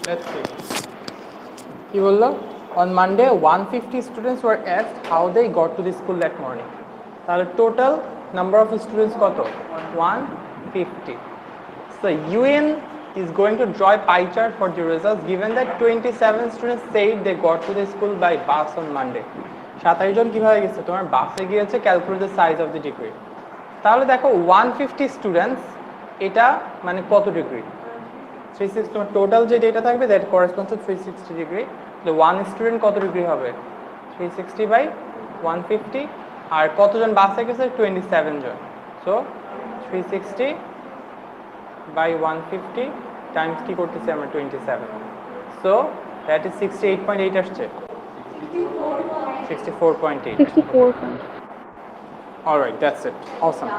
Let's see. কি বললো? On Monday, 150 students were asked how they got to the school that morning. তাহলে total number of students কত? 150. So UN is going to draw a pie chart for the results given that 27 students said they got to the school by bus on Monday. 27 জন কিভাবে গেছে? তোমার বাসে গিয়েছে, calculate the size of the degree. তাহলে দেখো 150 students, এটা মানে কত ডিগ্রি? 360, তোমার টোটাল যে ডেটা থাকবে দ্যাট করেসপন্ডস টু 360 ডিগ্রি। তাহলে 1 স্টুডেন্ট কত ডিগ্রি হবে? 360 বাই 150। আর কতজন বাসে গেছে? 27 জন। সো 360 বাই 150 টাইমস কি করতেছি আমরা? 27। সো দ্যাট ইজ 68.8 আসছে। 64.8। 64. Alright, that's it. Awesome.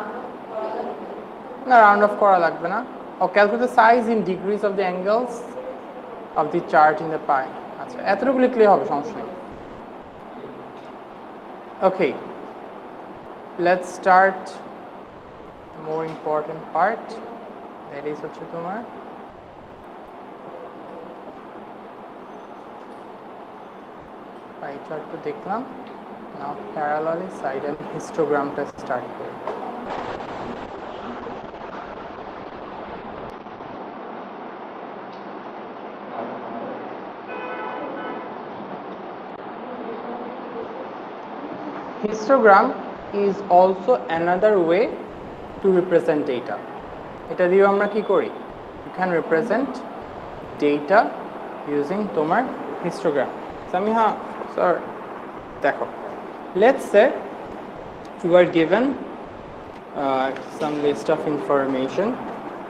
না রাউন্ড অফ করা লাগবে না। Or calculate the size in degrees of the angles of the chart in the pie. আচ্ছা, এতটুকু লিখলে হবে, সমস্যা নেই। Okay, let's start the more important part. That is হচ্ছে তোমার pie chart তো দেখলাম। Now parallelly side and histogramটা start করি। Histogram is also another way to represent data. এটা দিয়ে আমরা কি করি? You can represent data using তোমার histogram. Samiha, sir, দেখো. Let's say you are given some list of information.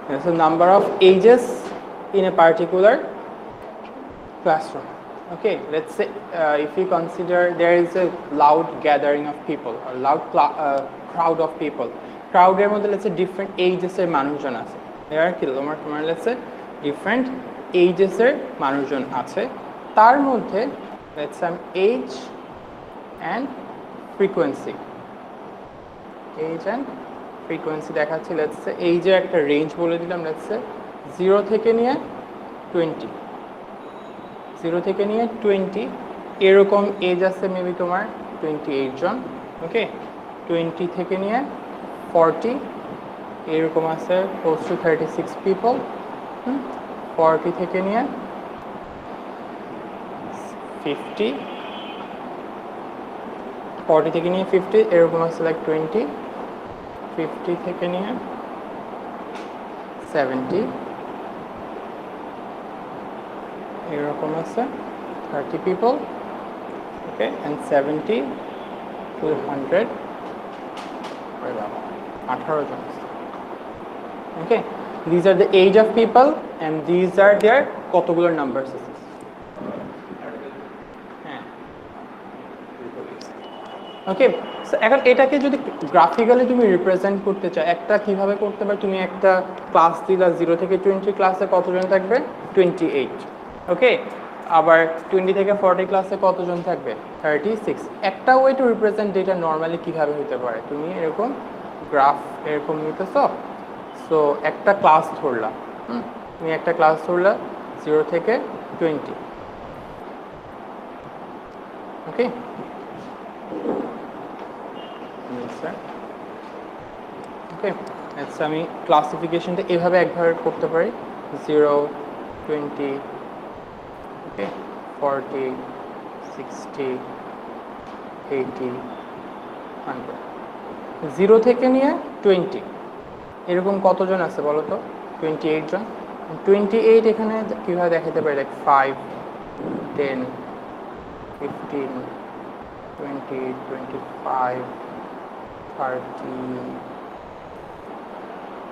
There's a number of ages in a particular classroom. Okay, let's say if you consider there is a loud gathering of people or loud crowd of people. Crowd-এর মধ্যে let's say different ages-এর মানুষজন আছে। There are তোমার let's say different ages-এর মানুষজন আছে। তার মধ্যে let's say age and frequency. Age and frequency দেখাচ্ছি। let's say age-এর একটা রেঞ্জ বলে দিলাম, let's say 0 থেকে নিয়ে 20। 0 থেকে নিয়ে 20 এরকম এজ আছে মেবি তোমার 28 জন। ওকে, 20 থেকে নিয়ে 40 এরকম আছে close to 36 people। 40 থেকে নিয়ে 50, 40 থেকে নিয়ে 50 এরকম আছে লাইক 20। 50 থেকে নিয়ে 70 এরকম আছে 30 people, okay, and 70 to 100 18 John. Okay, these are the age of people and these are their কতগুলো numbers আছে। ওকে, সো এখন এটাকে যদি গ্রাফিক্যালি তুমি রিপ্রেজেন্ট করতে চাও, একটা কিভাবে করতে পারো? তুমি একটা ক্লাস দিলা 0 থেকে 20 ক্লাসে কতজন থাকবে? 28। ওকে, আবার 20 থেকে 40 ক্লাসে কতজন থাকবে? 36। একটা way to represent data normally কিভাবে হতে পারে? তুমি এরকম গ্রাফ এরকম নিতেছো। সো একটা ক্লাস ধরলা, তুমি একটা ক্লাস ধরলা 0 থেকে 20। ওকে, ওকে, আচ্ছা, আমি ক্লাসিফিকেশনটা এভাবে একভাবে করতে পারি 0, 20, ওকে, 40, 60, 80, 100। 0 থেকে নিয়ে 20 এরকম কতজন আছে বলো তো? 28 জন। 28 এখানে কীভাবে দেখাতে পারি? Like 5, 10, 15, 20, 25, 30,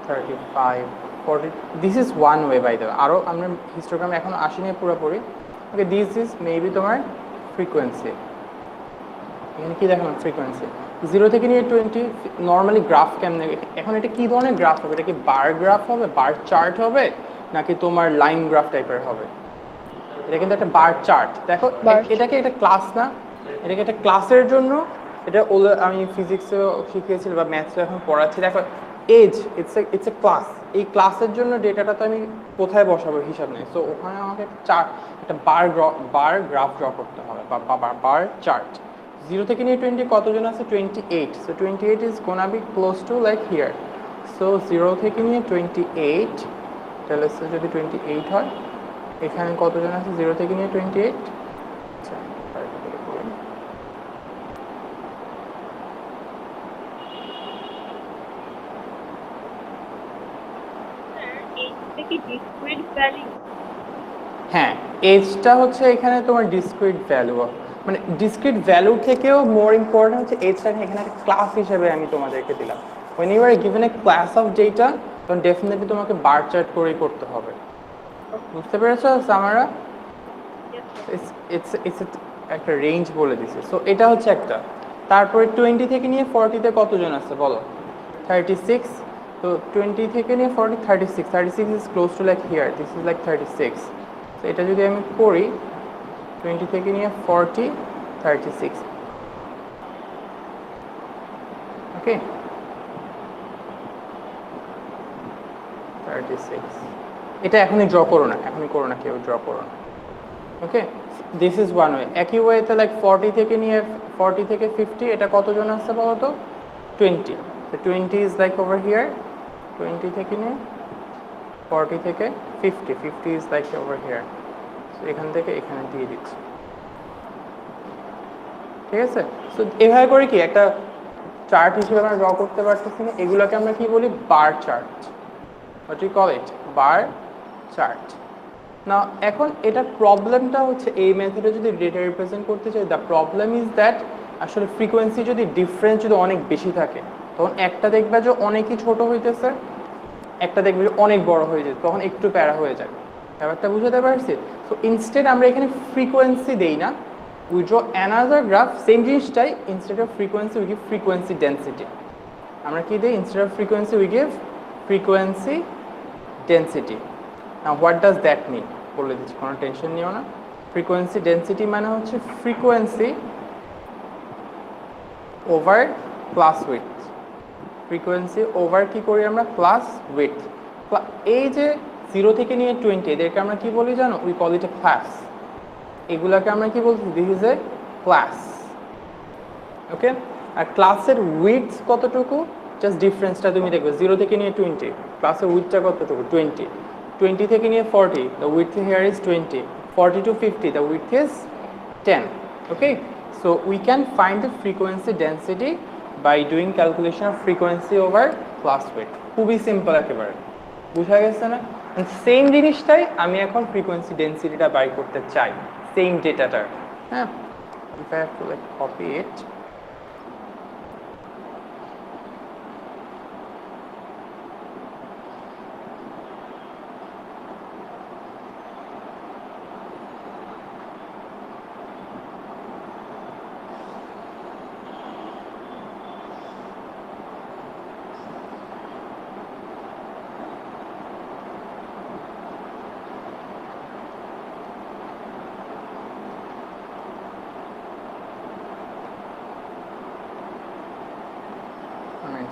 35, 40. This is one way by the way. আরও আমরা হিস্টোগ্রাম এখন আসিনি পুরোপুরি। ওকে, দিস ইজ মেবি তোমার ফ্রিকোয়েন্সি। এখানে কি দেখালাম? ফ্রিকোয়েন্সি। 0 থেকে নিয়ে 20 নর্মালি গ্রাফ কেমনে? এখন এটা কি ধরনের গ্রাফ হবে? এটা কি বার গ্রাফ হবে, বার চার্ট হবে, নাকি তোমার লাইন গ্রাফ টাইপের হবে? এটা কিন্তু একটা বার চার্ট। দেখো এটাকে একটা ক্লাস না, এটাকে একটা ক্লাসের জন্য। এটা আমি ফিজিক্সেও শিখিয়েছি বা ম্যাথসেও এখন পড়াচ্ছি। দেখো এজ ইটস এ ক্লাস, এই ক্লাসের জন্য ডেটাটা তো আমি কোথায় বসাবো হিসাব নেই, সো ওখানে আমাকে একটা বার গ্রাফ ড্র করতে হবে বা বার চার্ট। 0 থেকে নিয়ে 20 কতজন আছে? 28, so 28 is gonna be close to like here. So 0 থেকে নিয়ে 28, তাহলে যদি 28 হয়, এখানে কতজন আছে 0 থেকে নিয়ে 28? আচ্ছা, হ্যাঁ, এজটা হচ্ছে এখানে তোমার ডিসক্রিট ভ্যালু, মানে ডিসক্রিট ভ্যালু থেকেও মোর ইম্পর্টেন্ট হচ্ছে এজটা এখানে একটা ক্লাস হিসেবে আমি তোমাদেরকে দিলাম। when you are given a class of data, তখন ডেফিনেটলি তোমাকে বার চার্ট করেই করতে হবে। বুঝতে পেরেছো সামারা? ইটস একটা রেঞ্জ বলে দিছে। সো এটা হচ্ছে একটা। তারপরে 20 থেকে নিয়ে 40 তে কতজন আছে বলো? 36। তো 20 থেকে নিয়ে 40, 36 is close to like here, this is like 36। তো এটা যদি আমি করি 20 থেকে নিয়ে 40, 36, ওকে 36। এটা এখনই ড্র করো না, এখনই করো না, কেউ ড্র করো না, okay. This is one way. একই ওয়েতে লাইক 40 থেকে নিয়ে 40 থেকে 50, এটা কতজন আসছে বলো তো? 20। তো 20 ইজ লাইক ওভার হিয়ার, 20 থেকে নিয়ে 40 থেকে 50, 50 ইজ লাইক ওভার হিয়ার, এখান থেকে এখানে দিয়ে দিচ্ছি, ঠিক আছে। সো এভাবে করে কি একটা চার্ট হিসেবে আমরা ড্র করতে পারতেছি না, এগুলোকে আমরা কি বলি? Bar chart, what you call it, bar chart. না এখন এটার প্রবলেমটা হচ্ছে এই মেথডে যদি ডেটা রিপ্রেজেন্ট করতে চাই, দ্য প্রবলেম ইজ দ্যাট আসলে ফ্রিকোয়েন্সি যদি ডিফারেন্স যদি অনেক বেশি থাকে, তখন একটা দেখবে যে অনেকই ছোট হইতেছে, একটা দেখবে যে অনেক বড় হয়ে যায়, তখন একটু প্যারা হয়ে যায়। ব্যাপারটা বুঝতে পারছি? সো ইনস্টেড আমরা এখানে ফ্রিকোয়েন্সি দেই না, we draw another graph, same জিনিসটাই, instead of frequency we give frequency density. আমরা কি দিই? Instead of frequency we give frequency density. Now what does that mean বলে দিচ্ছি, কোনো টেনশন নিও না। ফ্রিকোয়েন্সি ডেন্সিটি মানে হচ্ছে frequency over class with. Frequency over কি করি আমরা? Class with. এই যে 0 থেকে নিয়ে 20, এদেরকে আমরা কি বলি জানো? We call it A class. এগুলাকে আমরা কি বলছি? দিস ইজ এ ক্লাস, ওকে। আর ক্লাসের উইথ কতটুকু? জাস্ট ডিফারেন্সটা তুমি দেখবে, 0 থেকে নিয়ে 20, ক্লাসের উইথটা কতটুকু? 20। 20 থেকে নিয়ে 40, the width here is 20. 40 to 50, the width is 10. Okay, so we can find the frequency density by doing calculation of frequency over class width. খুবই সিম্পল একেবারে, বুঝা গেছে না? সেম জিনিসটাই আমি এখন ফ্রিকোয়েন্সি ডেন্সিটিটা বাই করতে চাই, সেম ডেটাটার। হ্যাঁ, if I have to like copy it,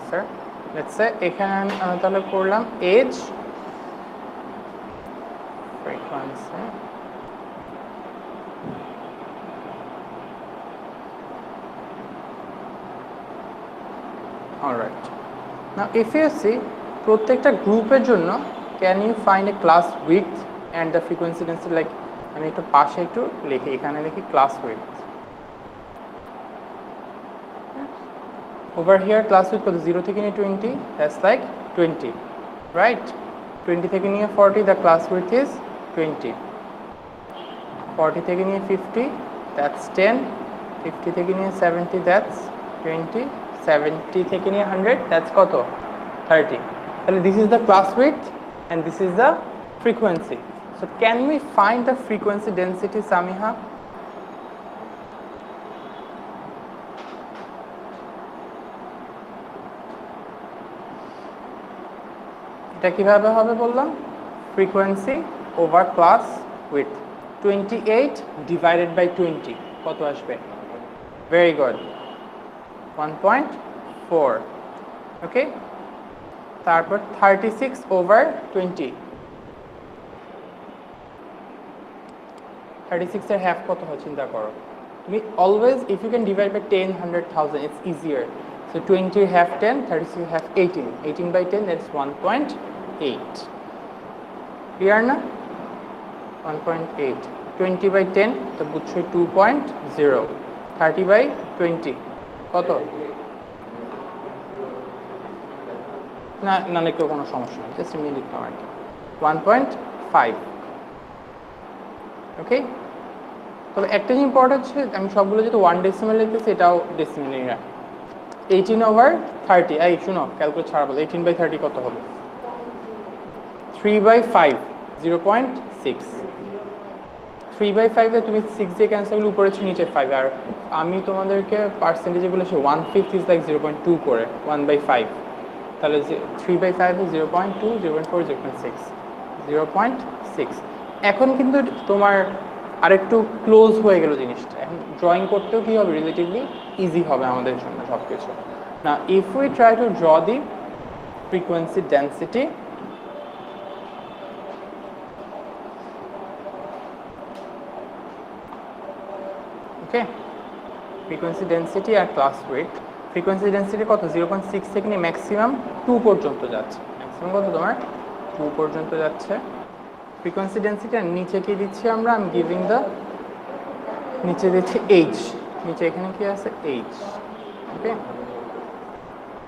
sir let's say এখানে তাহলে করলাম as frequency, alright. Now if you see প্রত্যেকটা গ্রুপের জন্য can you find a class width and the frequency density, like আমি একটু পাশে একটু লিখি, এখানে লিখি class width. Over here class width কত? 0 থেকে নিয়ে 20, that's like 20, right? 20 থেকে নিয়ে 40, the class width is 20. 40 থেকে নিয়ে 50, that's 10. 50 থেকে নিয়ে 70, that's 20. 70 থেকে নিয়ে 100, that's কত? 30. তাহলে this is the class width and this is the frequency. So can we find the frequency density, Samiha? এটা কিভাবে হবে বললাম? Frequency over class width. 28 divided by 20 কত আসবে? Very good, 1.4, okay. তারপর 36/20 36 এর half কত হয় চিন্তা করো তুমি always if you can divide by 10 100,000 it's easier so 20 half 10 36 half 18 18/10 that's 1.8 clear না 1.8 20/10 তো বুঝছো 2.0 30/20 কত না না লিখলেও কোনো সমস্যা নেই জাস্ট এমনি লিখলাম আর কি 1.5 ওকে তবে একটা জিনিস ইম্পর্টেন্ট হচ্ছে আমি সবগুলো যেহেতু 1 ডেসিমাল লিখতেছি এটাও ডেসিমালই রাখ 18/30 এই শুনো ক্যালকুলেট ছাড়া বলো 18/30 কত হবে 3/5 0.6 3/5 এ তুমি 6 দিয়ে ক্যান্সেল করলে উপরে নিচে 5 আর আমি তোমাদেরকে পার্সেন্টেজে বলেছি 1/5 ইজ লাইক 0.2 করে 1/5 তাহলে 3/5 এ 0.2 0.4 0.6 0.6 এখন কিন্তু তোমার আরেকটু ক্লোজ হয়ে গেল জিনিসটা এখন ড্রয়িং করতেও কি হবে রিলেটিভলি ইজি হবে আমাদের জন্য সবকিছু না if we try to draw the frequency density okay frequency density আর ক্লাস ওয়েট ফ্রিকোয়েন্সি ডেন্সিটি কত 0.6 থেকে নিয়ে ম্যাক্সিমাম 2 পর্যন্ত যাচ্ছে ম্যাক্সিমাম কত তোমার 2 পর্যন্ত যাচ্ছে ফ্রিকোয়েন্সি ডেন্সিটি আর নিচে কি দিচ্ছি আমরা আই এম গিভিং দ্য নিচে দিচ্ছি এইচ নিচে এখানে কি আছে এইচ ওকে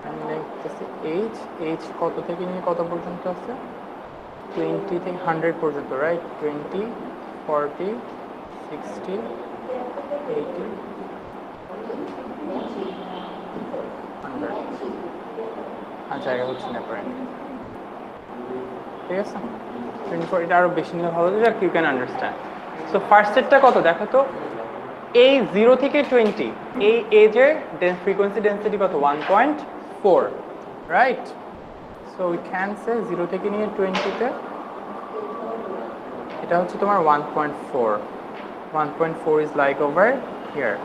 আমি লিখতেছি এইচ এইচ কত থেকে নিয়ে কত পর্যন্ত আছে 20 থেকে 100 পর্যন্ত রাইট 20 40 60 80 100 জায়গা হচ্ছে না পয়েন্ট ঠিক আছে 24 এটা আরো বেশি নিলে ভালো যাক you can understand so first সেটটা কত দেখো তো এই 0 থেকে 20 এই এজের দেন ফ্রিকোয়েন্সি ডেন্সিটি কত 1.4 right so we can say 0 থেকে নিয়ে 20 তে এটা হচ্ছে তোমার 1.4 1.4 is like over here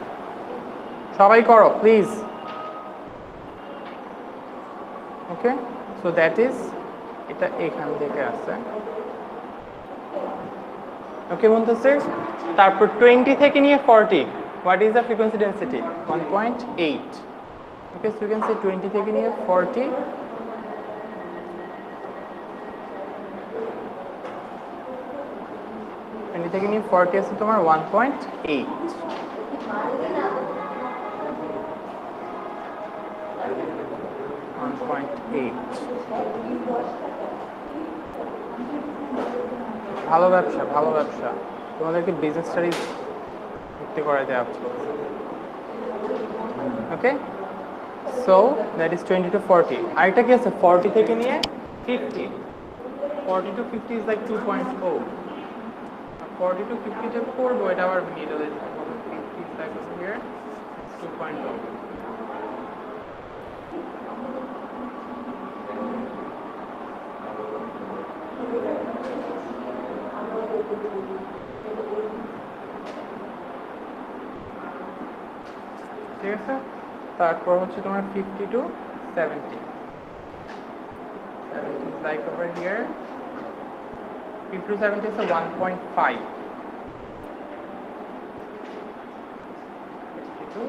সবাই করো please okay so that is এটা এখান থেকে আসছে ওকে বন্ধুরা তারপর 20 থেকে নিয়ে 40 what is the frequency density 1.8 okay so you can say 20 থেকে নিয়ে 40 20 থেকে নিয়ে 40 আছে তোমার 1.8 ভালো ব্যবসা তোমাদেরকে বিজনেস স্টাডিজ করতে করাতে হবে okay so that is 20 to 40 আরেকটা কি আছে 40 থেকে নিয়ে 50 40 to 50 is like 2.0 40 to 50 তে করবো এটা আবার মিডলে 50 is like here 2.0 ঠিক আছে তারপর হচ্ছে তোমার 50 to 70 70 is like over here 50 to 70 is a 1.5 50 to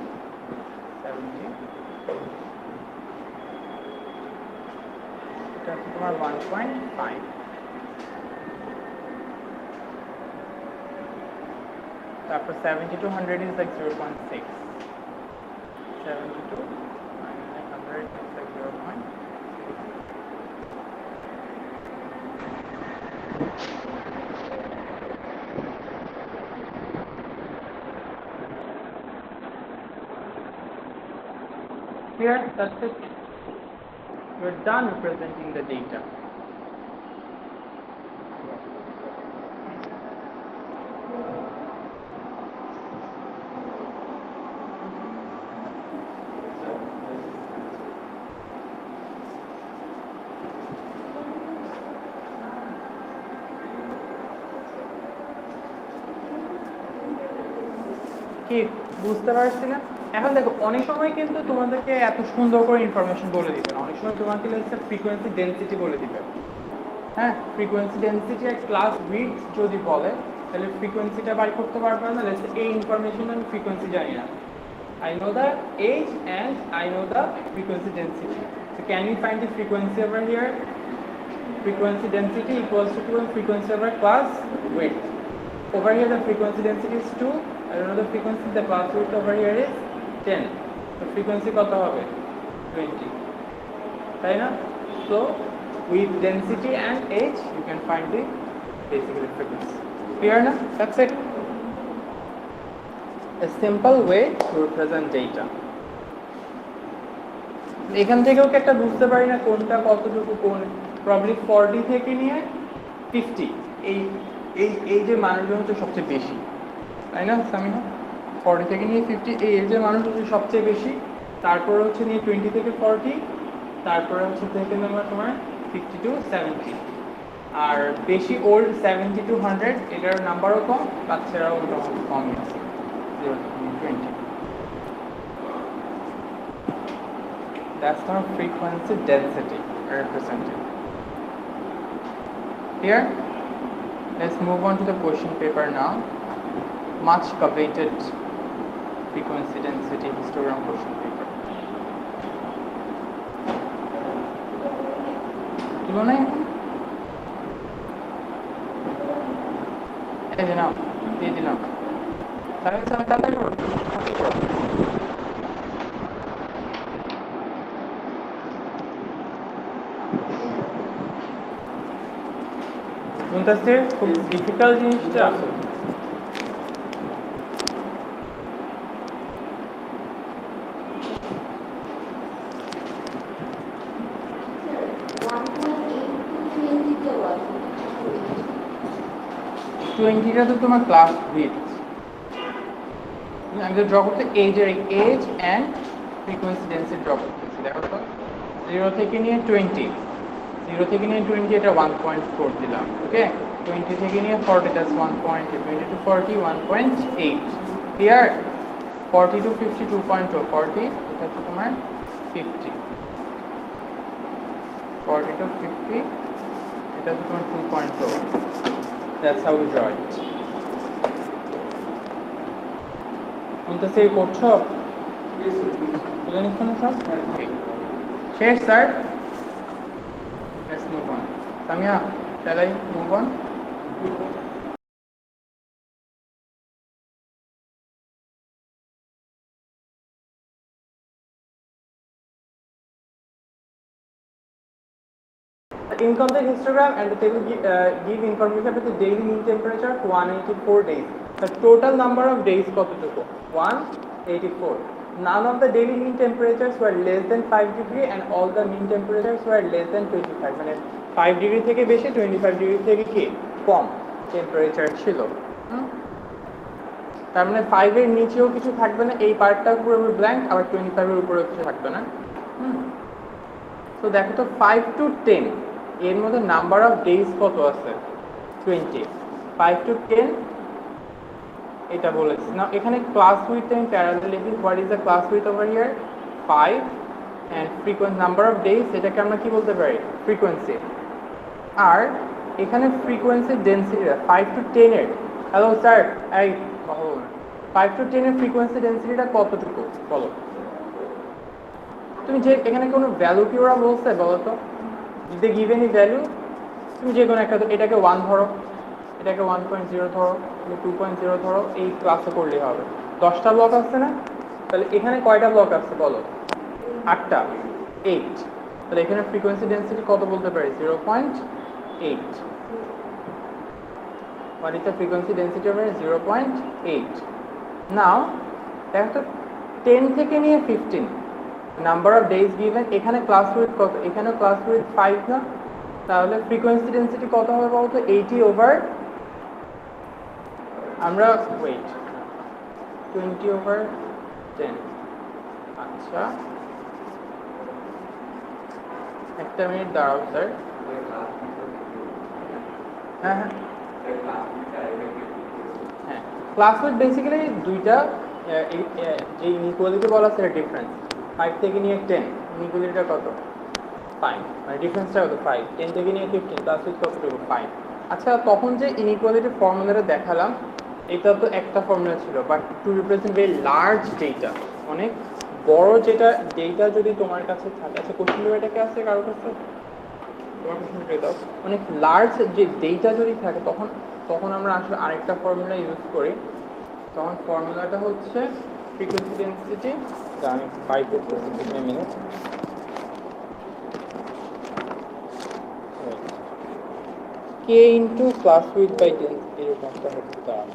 70 এটা হচ্ছে তোমার 1.5 তারপর 70 to 100 is like 0.6 70 to 100 is like 0.6 Here, that's it. You're done representing the data. কি বুঝতে পারছি না এখন দেখো অনেক সময় কিন্তু তোমাদেরকে এত সুন্দর করে ইনফরমেশন বলে দিবে না অনেক অনেক সময় তোমাকে হচ্ছে ফ্রিকোয়েন্সি ডেনসিটি বলে দিবে। হ্যাঁ, ফ্রিকোয়েন্সি ডেনসিটি আর ক্লাস উইডথ যদি বলে তাহলে ফ্রিকোয়েন্সিটা বাই করতে পারবে না। লেটস এই ইনফরমেশন আমি ফ্রিকোয়েন্সি জানি না, I know the age and I know the frequency density. So can we find the frequency over here? Frequency density equals to frequency over class width. Over here the frequency density is 2. I don't know the frequency. The class width over here is 10. So frequency কত হবে? 20. তাই না? So with density and age you can find the basically frequency. Clear na? That's it. A simple way to represent data. এখান থেকেও কি একটা বুঝতে পারি না কোনটা কতটুকু, কোন প্রবাবলি 40 থেকে নিয়ে 50 এই এই এই যে মানুষজন হচ্ছে সবচেয়ে বেশি, তাই না সামিনা? 40 থেকে নিয়ে 50 এই এজের মানুষ হচ্ছে সবচেয়ে বেশি, তারপর হচ্ছে নিয়ে 20 থেকে 40, তারপরে হচ্ছে থেকে নাম্বার তোমার 50 to 70, আর বেশি ওল্ড 70 to 100 এটার নাম্বারও কম, বাচ্চারাও মোটামুটি কমই আছে 0 to 20. That's our frequency density represented. Here, let's move on to the question paper now. Much coveted frequency density histogram question paper. তুলো না এখন? এই যে নাও, দিয়ে দিলাম। তাহলে আমি তাড়াতাড়ি করবো। শুনতেছে খুব ডিফিকাল্ট জিনিসটা। টোয়েন্টিটা তো তোমার ক্লাস উইথ, আমি তো ড্র করতে এজের age and frequency density draw করতেছি। দেখো তো 0 থেকে নিয়ে 20, 0 থেকে নিয়ে 20 এটা 1.4 দিলাম, ওকে। 20 থেকে নিয়ে 40 that's 1.8, 20 to 40 1.8, ক্লিয়ার? 40 to 50 2.2, 40 এটা হচ্ছে তোমার 50, 40 to 50 এটা হচ্ছে তোমার 2.2, that's how we draw it. কোনটা সেভ করছো? তুলে নিচ্ছ না সব? শেষ sir. Let's move on. Samia, shall I move on? The incomplete histogram and the table give information about the daily mean temperature 184 days. The total number of days কতটুকু? 184. None of the daily mean temperatures were less than 5 degree and all the mean temperatures were less than 25. মানে 5 degree থেকে বেশি, 25 degree থেকে কি কম temperature ছিল। তার মানে 5 এর নিচেও কিছু থাকবে না, এই পার্টটা পুরো ব্ল্যাঙ্ক, আবার 25 এর উপরেও কিছু থাকবে না। তো দেখো তো 5 to 10 এর মধ্যে নাম্বার অফ ডেজ কত আছে? 20। 5 to 10 এটা বলেছি না। এখানে ক্লাস উইথ আমি প্যারালাল লিখি। What is the class width over here? 5 and frequency number of days, এটাকে আমরা কি বলতে পারি? ফ্রিকোয়েন্সি। আর এখানে ফ্রিকোয়েন্সি ডেনসিটিটা 5 to 10 এর, হ্যালো স্যার, এই 5 to 10 এর ফ্রিকোয়েন্সি ডেনসিটিটা কতটুকু বলো? তুমি যে এখানে কোনো ভ্যালু কি ওরা বলছে বলো তো? যদি গিভ এনি ভ্যালু, তুমি যে কোনো একটা, এটাকে 1 ধরো, এটাকে 1.0 ধরো, 2.0 ধরো, এই ক্লাসে করলেই হবে। 10টা ব্লক আসছে না? তাহলে এখানে কয়টা ব্লক আসছে বলো? 8টা, 8। তাহলে এখানে ফ্রিকোয়েন্সি ডেনসিটি কত বলতে পারি? 0.8। What is the frequency density over 0.8? Now দেখো তো 10 থেকে নিয়ে 15 নাম্বার অফ ডেজ গিভেন, এখানে ক্লাস উইথ কত? এখানে ক্লাস উইথ 5 না? তাহলে ফ্রিকোয়েন্সি ডেনসিটি কত হবে বলতো? 80 ওভার, আমরা ওয়েট 20 ওভার 10। আচ্ছা একটা মিনিট দাঁড়াও স্যার। হ্যাঁ হ্যাঁ হ্যাঁ, ক্লাস উইথ বেসিক্যালি দুইটা যে ইনইকুয়ালিটি বলা সেটা ডিফারেন্স। 5 থেকে নিয়ে 10 ইনইকুয়ালিটিটা কত? 5, মানে ডিফারেন্সটা কত 5, 10 থেকে নিয়ে 15 প্লাস উইথ কতটুকু 5। আচ্ছা তখন যে ইনইকুয়ালিটি ফর্মুলাটা দেখালাম এটা তো একটা ফর্মুলা ছিল, but two represent very large data, অনেক বড় যেটা ডেটা যদি তোমার কাছে থাকে, আচ্ছা কোশ্চেন পেপারটা আছে কারো কাছে, তোমার কোশ্চেন পেপার দাও, অনেক লার্জ যে ডেটা যদি থাকে তখন তখন আমরা আসলে আরেকটা ফর্মুলা ইউজ করি। তখন ফর্মুলাটা হচ্ছে ফ্রিকোয়েন্সি ডেনসিটি, আমি বাই করতেছি মিনিট, কে into class width by density, এরকমটা হচ্ছে তার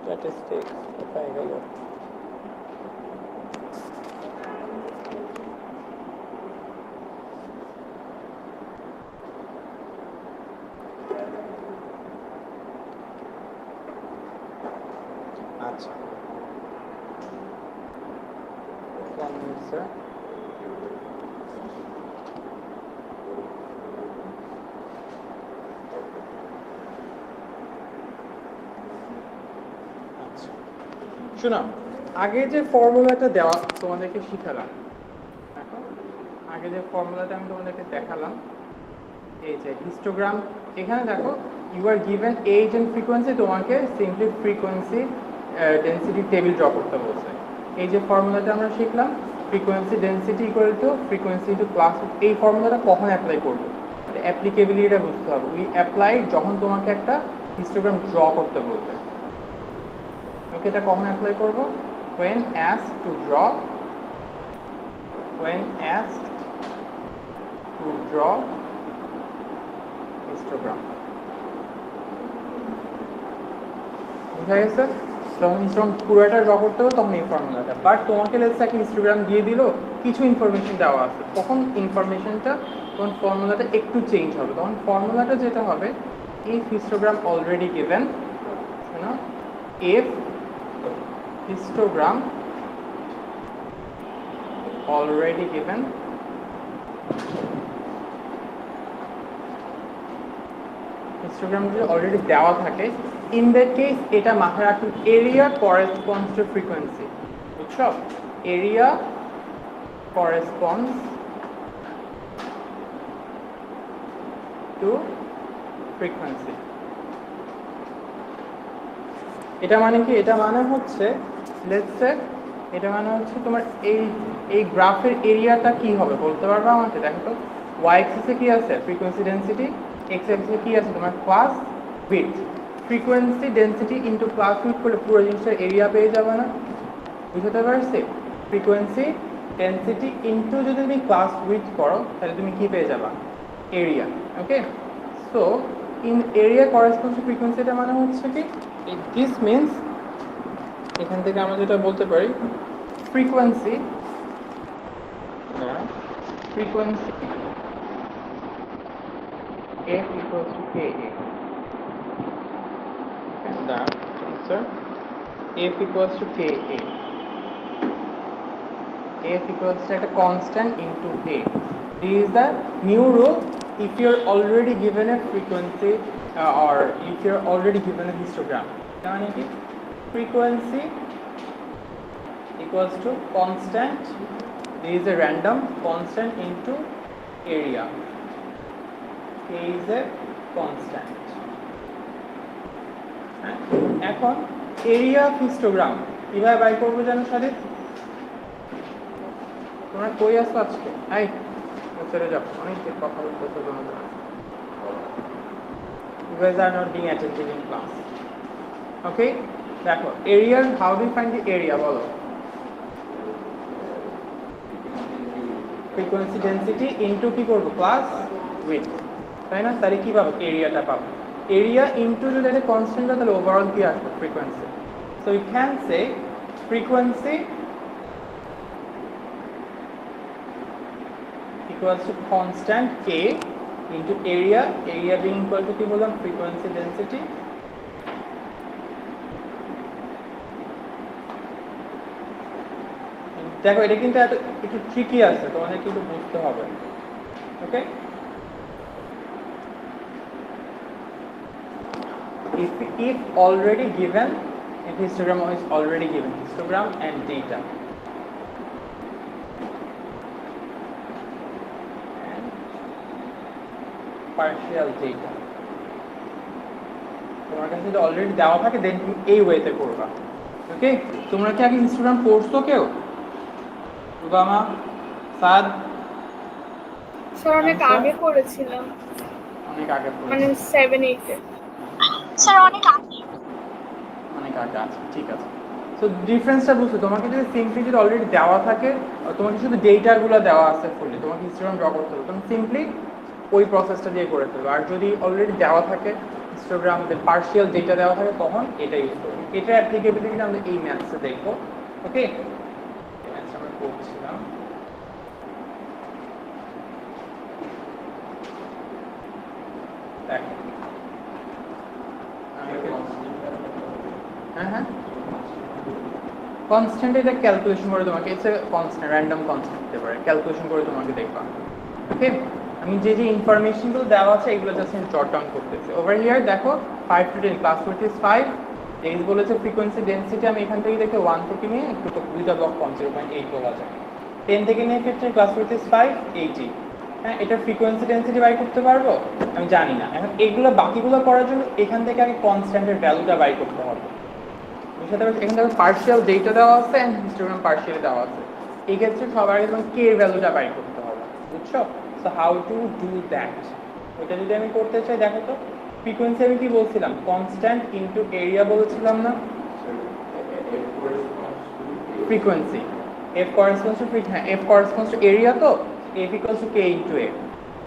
স্ট্যাটিস্টিক্স কোথায় গেল, আচ্ছা 1 minute স্যার। শোনো, আগে যে ফর্মুলাটা দেওয়া তোমাদেরকে শিখালাম, দেখো আগে যে ফর্মুলাটা আমি তোমাদেরকে দেখালাম, এই যে হিস্টোগ্রাম, এখানে দেখো you are given as and frequency, তোমাকে simply frequency density table draw করতে বলছে। এই যে ফর্মুলাটা আমরা শিখলাম, frequency density equal to frequency to class, এই ফর্মুলাটা কখন অ্যাপ্লাই করবো, অ্যাপ্লিকেবিলিটিটা বুঝতে হবে। উই অ্যাপ্লাই যখন তোমাকে একটা হিস্টোগ্রাম ড্র করতে বলবে। ওকে, এটা কখন অ্যাপ্লাই করব, when asked to draw histogram, বুঝা গেছে? যখন হিস্টোগ্রাম পুরোটা ড্র করতে হবে তখন এই ফর্মুলাটা, বাট তোমাকে লেটস একটা হিস্টোগ্রাম দিয়ে দিল, কিছু ইনফরমেশন দেওয়া আছে, তখন ইনফরমেশনটা তখন ফর্মুলাটা একটু চেঞ্জ হবে। তখন ফর্মুলাটা যেটা হবে, if histogram already given, if histogram already given, histogram যদি অলরেডি দেওয়া থাকে, in that case এটা মাথায় রাখুন, area corresponds to frequency, বুঝছো? area corresponds to frequency। এটা মানে কি? এটা মানে হচ্ছে লেটস সে, এটা মানে হচ্ছে তোমার এই গ্রাফের এরিয়াটা কি হবে বলতে পারবে আমাকে? দেখো তো, ওয়াই অ্যাক্সিসে কি আছে ফ্রিকোয়েন্সি ডেনসিটি, এক্স অ্যাক্সিসে কি আছে তোমার class width. Frequency density into class width করলে পুরো জিনিসটার এরিয়া পেয়ে যাবে না? বুঝতে পারছি? ফ্রিকোয়েন্সি ডেনসিটি ইনটু যদি তুমি ক্লাস উইডথ করো তাহলে তুমি কি পেয়ে যাবা? Area. Okay, so in area corresponds two frequency, এটা মানে হচ্ছে কি, দিস মিন্স এখান থেকে আমরা যেটা বলতে পারি, frequency F equals to Ka, and that answer F equals to Ka, F equals to a constant into A. This is the new rule if you're already given a frequency or if you're already given a histogram. Frequency equals to constant, there is a random constant into area, K is a constant. এখন area of histogram কিভাবে by করবো জানো সাদিত? তোমরা কই আসো আজকে? এই চলে যাও, অনেক কথা বলতে তোমাদের। You guys are not being attentive in class. Okay, দেখো area, how do you find the area বলো? ফ্রিকোয়েন্সি ডেনসিটি ইনটু কি করব? ক্লাস উইডথ, তাই না? তাহলে কি পাবো? এরিয়াটা পাবো। এরিয়া ইনটু যদি একটা কনস্ট্যান্ট হয় তাহলে ওভারঅল কি আসবে? Frequency. So you can say frequency equals to constant K into area, area being equal to কি বললাম? Frequency density. দেখো এটা কিন্তু একটু ট্রিকি আছে, তোমাদের কিন্তু বুঝতে হবে। ওকে, if already given, if histogram is already given, histogram and data, partial data. তোমার কাছে যদি অলরেডি দেওয়া থাকে দেন তুমি এই ওয়েতে করবা। ওকে, তোমরা কি আগে ইনস্টাগ্রাম পড়ছো কেউ? রুবামা, সাদ? স্যার অনেক আগে করেছিলাম, অনেক আগে মানে 7-8 এ। স্যার অনেক আগে। অনেক আগে, আচ্ছা ঠিক আছে। সো ডিফারেন্সটা বুঝছো, তোমাকে যদি সিম্পলি যদি অলরেডি দেওয়া থাকে, তোমাকে শুধু ডেটাগুলো দেওয়া আছে ফুললি, তোমাকে ইনস্টাগ্রাম ড্র করতে হবে, তুমি সিম্পলি ওই প্রসেসটা দিয়ে করে ফেলবে। আর যদি অলরেডি দেওয়া থাকে ইনস্টাগ্রাম পার্শিয়াল ডেটা দেওয়া থাকে তখন এটা ইউজ করবে। এটা অ্যাপ্লিকেবিলিটি আমরা এই ম্যাথসে দেখবো। ওকে, ম্যাথস আমরা করছিলাম। দেখো হ্যাঁ হ্যাঁ, কনস্ট্যান্ট এটা ক্যালকুলেশন করে তোমাকে, it's a constant, random constant হতে পারে, ক্যালকুলেশন করে তোমাকে দেখবা। ওকে, আমি যে যে ইনফরমেশনগুলো দেওয়া আছে এগুলো জাস্ট আমি জট ডাউন করতেছি। ওভার হিয়ার দেখো 5 to 10 class with is 5, H বলেছে ফ্রিকোয়েন্সি ডেনসিটি, আমি এখান থেকে দেখে 1 থেকে নিয়ে একটু দুইটা ব্লক কম 0.8 বলা যায়। 10 থেকে নিয়ে ক্ষেত্রে ক্লাস উইথ ইজ 5, 80। হ্যাঁ, এটা ফ্রিকোয়েন্সি ডেনসিটি বাই করতে পারবো? আমি জানি না। এখন এগুলো বাকিগুলো করার জন্য এখান থেকে আগে কনস্ট্যান্টের ভ্যালুটা বাই করতে হবে। এখান থেকে পার্শিয়াল ডেটা দেওয়া আছে এন্ড হিস্টোগ্রাম পার্শিয়ালি দেওয়া আছে। এই ক্ষেত্রে সবার আগে তোমাকে কে এর ভ্যালুটা বাই করতে হবে, বুঝছো? So how to do that, এটা যদি আমি করতে চাই দেখো তো, ফ্রিকোয়েন্সি আমি কি বলছিলাম, কনস্ট্যান্ট ইনটু এরিয়া বলেছিলাম না? ফ্রিকোয়েন্সি এফ করেসপন্ডস টু হ্যাঁ এফ করেসপন্ডস টু এরিয়া, তো F equals to K into A.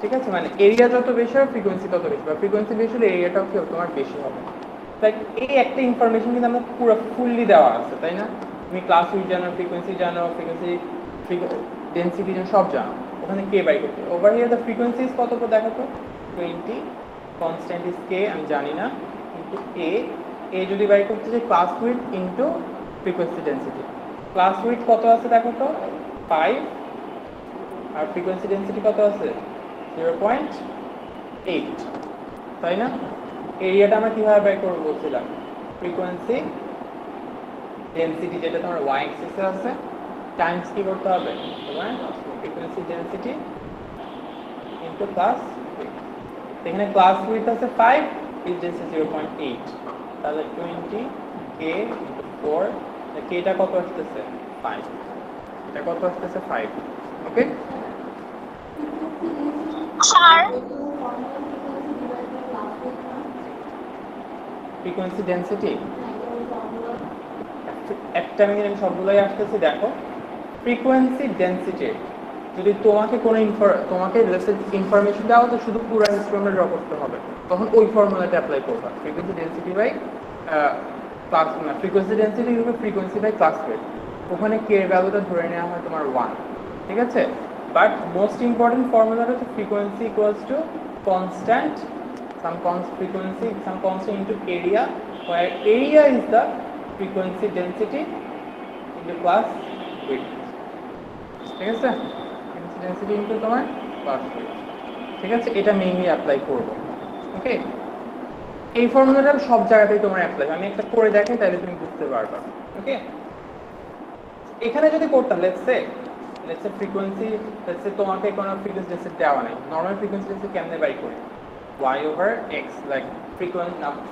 ঠিক আছে, মানে এরিয়া যত বেশি হবে ফ্রিকোয়েন্সি তত বেশি, বা ফ্রিকোয়েন্সি বেশি হলে এরিয়াটাও কি হবে তোমার বেশি হবে। তাই এই একটা ইনফরমেশন কিন্তু আমরা পুরো ফুললি দেওয়া আছে, তাই না? তুমি ক্লাস উইথ জানো, ফ্রিকোয়েন্সি জানো, ফ্রিকোয়েন্সি ডেনসিটি জানো, সব জানো। ওখানে কে বাই করতে, over here the frequency is কত দেখো তো, 20, কনস্ট্যান্ট ইজ কে, আমি জানি না, কিন্তু এ যদি বাই করতে চাই class width into frequency density, class with কত আছে দেখো তো 5, আর ফ্রিকোয়েন্সি ডেনসিটি কত আছে 0.8, তাই না? এরিয়াটা আমরা কিভাবে বের করব বলছিলাম, ফ্রিকোয়েন্সি ডেনসিটি যেটা তোমার y অ্যাক্সিসে আছে টাইমস কি করতে হবে তোমার frequency density into class with. এখানে ক্লাস উইথ আছে 5, ফ্রিকোয়েন্সি ডেনসিটি 0.8, তাহলে 20 k ইনটু 4, কেটা কত আসতেছে 5, এটা কত আসতেছে 5। ওকে স্যার ফ্রিকোয়েন্সি ডেনসিটি একটা মিনিট আমি সবগুলোই আসতেছি। দেখো ফ্রিকোয়েন্সি ডেনসিটি যদি তোমাকে কোনো তোমাকে ইনফরমেশন দেওয়া তো শুধু পুরো হিস্টোগ্রামটা ড্র করতে হবে, তখন ওই ফর্মুলাটা অ্যাপ্লাই করবা, ফ্রিকোয়েন্সি ডেনসিটি বাই ক্লাস না frequency density equal frequency by class rate. ওখানে কে এর ভ্যালুটা ধরে নেওয়া হয় তোমার 1, ঠিক আছে? বাট মোস্ট ইম্পর্টেন্ট ফর্মুলাটা হচ্ছে frequency equals to constant some frequency, some constant into area, where area is the frequency density into class width. ঠিক আছে, frequency density into তোমার class width, ঠিক আছে? এটা মেইনলি অ্যাপ্লাই করব। ওকে, এই ফর্মুলাটা সব জায়গাতেই তোমার অ্যাপ্লাই, আমি একটা করে দেখাই তাহলে তুমি বুঝতে পারবা। ওকে, এখানে যদি করতাম let's say frequency, let's say তোমাকে কোনো ফ্রিকোয়েন্সি ডেন্সিটি দেওয়া নাই, নরমাল ফ্রিকোয়েন্সি ডেন্সিটি কেমনে বাই করি, y over x, like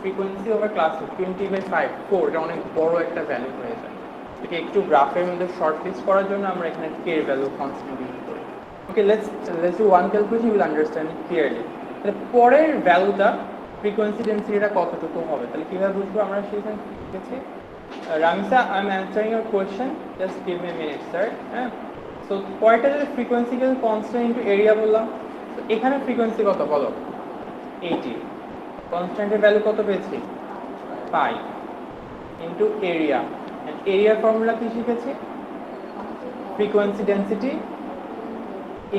frequency over class 20/5, 4, এটা অনেক বড় একটা ভ্যালু হয়ে যায়। এটাকে একটু গ্রাফের মধ্যে শর্ট লিস্ট করার জন্য আমরা এখানে k এর ভ্যালু কনস্ট্যান্ট ইউজ করি। ওকে, let's do one calculation, you will understand it clearly. তাহলে পরের ভ্যালুটা ফ্রিকোয়েন্সি ডেনসিটিটা কতটুকু হবে, তাহলে কিভাবে বুঝবো আমরা সেখানে শিখেছি। Ramisa, I am answering your question, just give me minute sir. হ্যাঁ, সো পরেরটা যদি ফ্রিকোয়েন্সি কনস্ট্যান্ট ইনটু এরিয়া বললাম, তো এখানে ফ্রিকোয়েন্সি কত বলো 80, কনস্ট্যান্টের ভ্যালু কত পেয়েছি 5 ইনটু এরিয়া, এরিয়ার ফর্মুলা কি শিখেছি, frequency density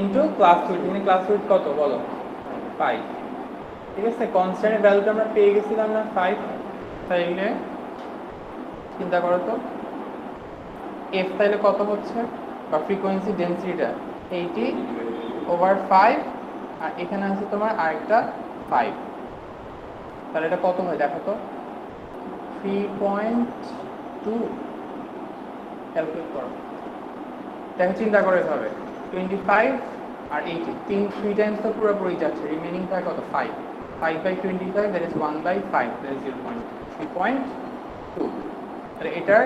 into class with, এখানে ক্লাস উইথ কত বলো 5, ঠিক আছে? কনস্ট্যান্টের ভ্যালুটা আমরা পেয়ে গেছিলাম না 5, তাইলে চিন্তা করো তো এফ তাইলে কত হচ্ছে, বা ফ্রিকোয়েন্সি ডেনসিটিটা 80/5, আর এখানে আছে তোমার আরেকটা 5, তাহলে এটা কত হয় দেখো তো 3.2, ক্যালকুলেট করো, দেখো চিন্তা করে হবে 25 আর 80 3 টাইমস তো পুরোপুরি যাচ্ছে, রিমেনিং থাকে কত 5 5/25 দ্যাট ইজ 1/5 দ্যাট ইজ 0.3.2। তাহলে এটার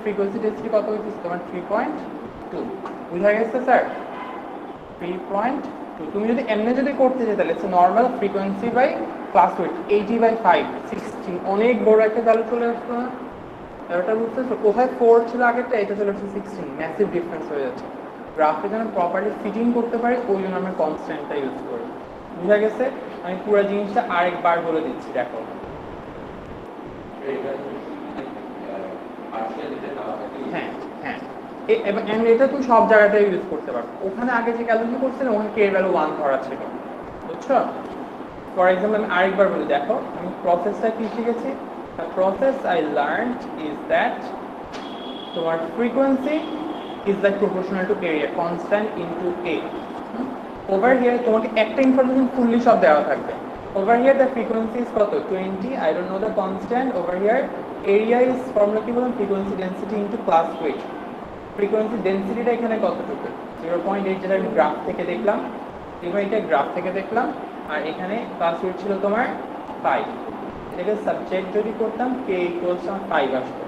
ফ্রিকোয়েন্সি ডেন্সিটি কত হচ্ছে তোমার 3.2 বুঝা গেছে স্যার 3.2। তুমি যদি এমনি যদি করতে চাই তাহলে normal frequency by class width 80/5 16 অনেক বড় একটা ভ্যালু চলে আসলো না। এটা বুঝতেছো কোথায় 4 ছিল আগেরটা, এটা চলে আসছে 16, ম্যাসিভ ডিফারেন্স হয়ে যাচ্ছে। গ্রাফে যেন প্রপারলি ফিটিং করতে পারি ওই জন্য আমরা কনস্ট্যান্টটা ইউজ করি। বুঝা গেছে? আমি পুরো জিনিসটা আরেকবার বলে দিচ্ছি দেখো। হ্যাঁ হ্যাঁ এবং এটা তুমি সব জায়গাটায় ইউজ করতে পারো। ওখানে আগে যে ক্যালকুলেশন করছিলাম ওখানে কে এর ভ্যালু 1 ধরা ছিল, বুঝছো? ফর এক্সাম্পল আমি আরেকবার বলি দেখো, আমি প্রসেসটা কি শিখেছি। The process I learned is that তোমার frequency is like proportional to area, constant into A. Over here তোমাকে একটা ইনফরমেশন ফুললি সব দেওয়া থাকবে। Over here the frequency is কত 20, I don't know the constant. Over here area is formula কি বললাম, frequency density into class weight. frequency density-টা এখানে কতটুকু 0.8 যেটা আমি গ্রাফ থেকে দেখলাম, এটা গ্রাফ থেকে দেখলাম। আর এখানে ক্লাস ওয়েট ছিল তোমার 5। এটাকে সাবজেক্ট যদি করতাম k = 5 আসতো।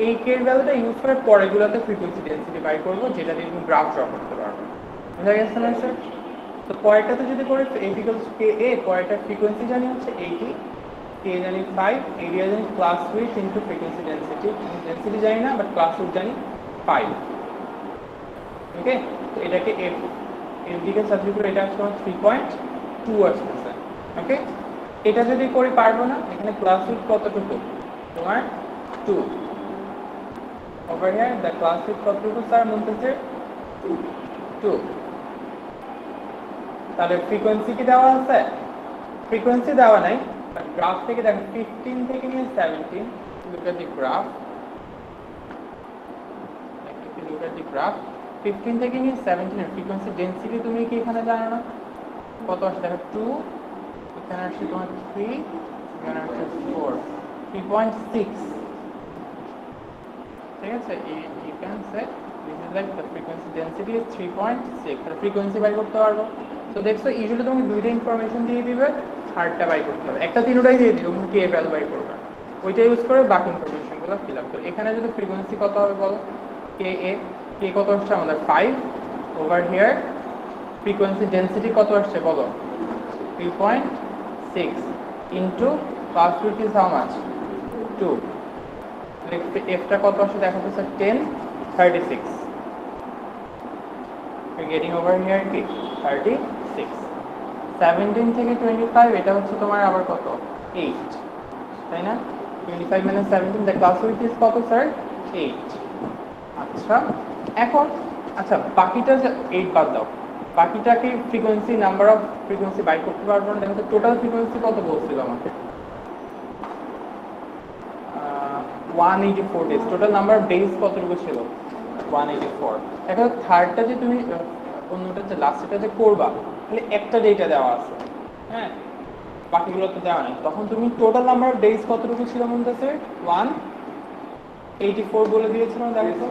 এই k এর ভ্যালুটা ইউজ করার পরে গুলোতে ফ্রিকোয়েন্সি ডেনসিটি বাই করব, যেটা দিয়ে তুমি গ্রাফ ড্র করতে পারবে। বুঝা গেছে না স্যার? তো পরেরটাতে যদি করি a = ka, পরেরটা ফ্রিকোয়েন্সি জানি হচ্ছে 80, k জানি 5, এরিয়া জানি class width into frequency density. Density জানি না বাট ক্লাস উইডথ জানি 5। ওকে, তো এটাকে এর দিকে সাবস্টিটিউট করে এটা আসছে 3.2 আসছে। ওকে, এটা যদি করি পারবো না, এখানে ক্লাস উইডথ কতটুকু তোমার 2। Over here the class width কতটুকু স্যার বলতেছে 2। তাহলে ফ্রিকোয়েন্সি কি দেওয়া আছে? ফ্রিকোয়েন্সি দেওয়া নাই, বাট গ্রাফ থেকে দেখো 15 থেকে নিয়ে 17, look at the graph. Look at the graph 15 থেকে নিয়ে 17 এর ফ্রিকোয়েন্সি ডেনসিটি তুমি কি এখানে জানো না কত আসছে? দেখো 2, এখানে আসছে তোমার 3, এখানে আসছে 4, 3.6। ঠিক আছে, you can say this is like the frequency density is 3.6। তাহলে ফ্রিকোয়েন্সি বাই করতে পারবো। তো দেখছো ইউজুয়ালি তোমাকে দুইটা ইনফরমেশন দিয়ে দিবে, থার্ডটা বাই করতে হবে। একটা তিনটাই দিয়ে দিবে, তুমি কে ভ্যালু বাই করবে ওইটা ইউজ করে বাকি ইনফরমেশনগুলো ফিল আপ করো। এখানে যদি ফ্রিকোয়েন্সি কত হবে বলো, কে কত আসছে আমাদের 5। ওভার হিয়ার ফ্রিকোয়েন্সি ডেনসিটি কত আসছে বলো 3.6 into class width is how much 2। এফটা কত আসছে দেখো তো sir 10, 36। We're getting over here কি 36। 17 থেকে 25 এটা হচ্ছে তোমার আবার কত 8, তাই না? 25 - 17 দ্য ক্লাস উইডথ ইজ কত স্যার 8। আচ্ছা এখন আচ্ছা বাকিটা 8 বাদ দাও, বাকিটা কি frequency number of frequency by করতে পারবো না? দেখো তো টোটাল ফ্রিকোয়েন্সি কত বলছিল আমাকে 184 days. Total number of days কতটুকু ছিল 184। এখন থার্ডটা যে তুমি অন্যটা যে লাস্টটা যে করবা তাহলে একটা ডেটা দেওয়া আছে, হ্যাঁ বাকিগুলো তো দেওয়া নেই। তখন তুমি টোটাল নাম্বার অফ ডেজ কতটুকু ছিল বলতেছে 184 বলে দিয়েছিলাম। দেখো